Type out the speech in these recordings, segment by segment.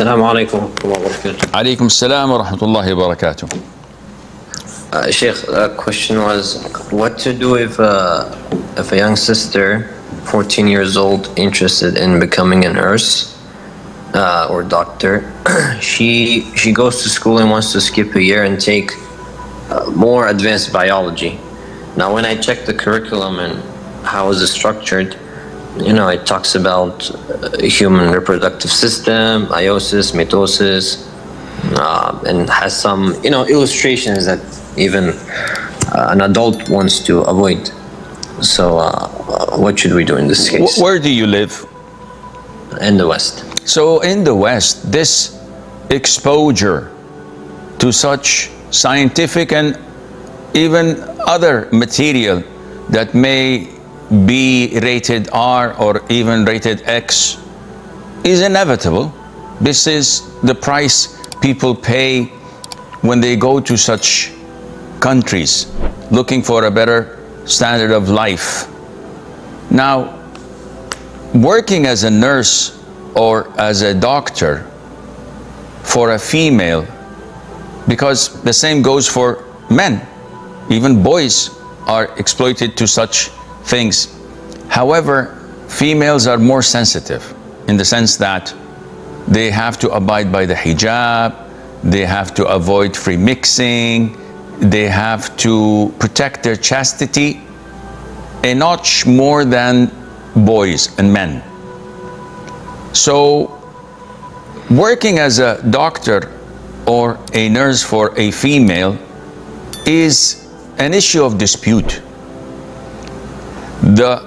Assalamu alaikum wa rahmatullahi wa barakatuh. Alaikum salam wa rahmatullahi wa barakatuh. Sheikh, the question was what to do if a young sister, 14 years old, interested in becoming a nurse or doctor, she goes to school and wants to skip a year and take more advanced biology. Now, when I check the curriculum and how is it structured, it talks about human reproductive system, meiosis, mitosis, and has some, illustrations that even an adult wants to avoid. So, what should we do in this case? Where do you live? In the West. So in the West, this exposure to such scientific and even other material that may be rated R or even rated X is inevitable. This is the price people pay when they go to such countries looking for a better standard of life. Now, working as a nurse or as a doctor for a female, because the same goes for men, even boys are exploited to such things. However, females are more sensitive in the sense that they have to abide by the hijab, they have to avoid free mixing, they have to protect their chastity a notch more than boys and men. So working as a doctor or a nurse for a female is an issue of dispute. The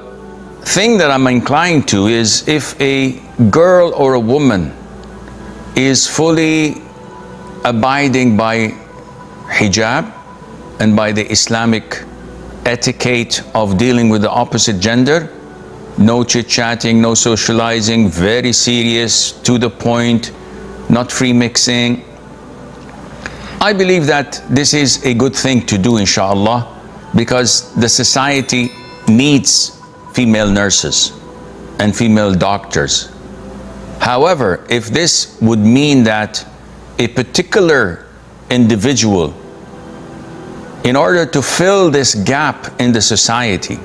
thing that I'm inclined to is if a girl or a woman is fully abiding by hijab and by the Islamic etiquette of dealing with the opposite gender, no chit-chatting, no socializing, very serious, to the point, not free mixing, I believe that this is a good thing to do, inshallah, because the society needs female nurses and female doctors. However, if this would mean that a particular individual, in order to fill this gap in the society,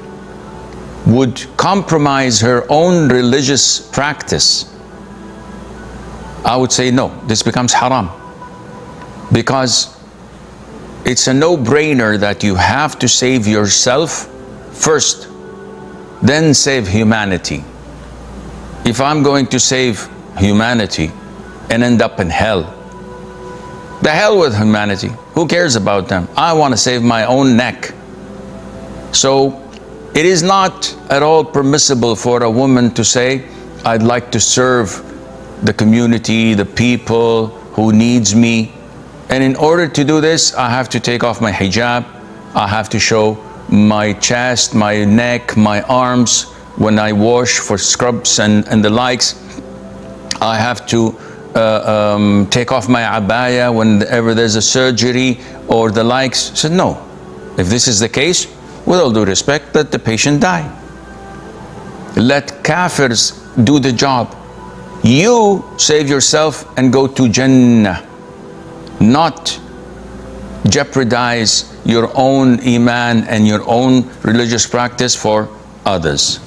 would compromise her own religious practice, I would say no, this becomes haram. Because it's a no-brainer that you have to save yourself first, then save humanity. If I'm going to save humanity and end up in hell, the hell with humanity. Who cares about them? I want to save my own neck. So it is not at all permissible for a woman to say, I'd like to serve the community, the people who needs me. And in order to do this, I have to take off my hijab. I have to show my chest, my neck, my arms. When I wash for scrubs and the likes, I have to take off my abaya whenever there's a surgery or the likes. So no, if this is the case, with all due respect, let the patient die. Let kafirs do the job. You save yourself and go to Jannah, not jeopardize your own iman and your own religious practice for others.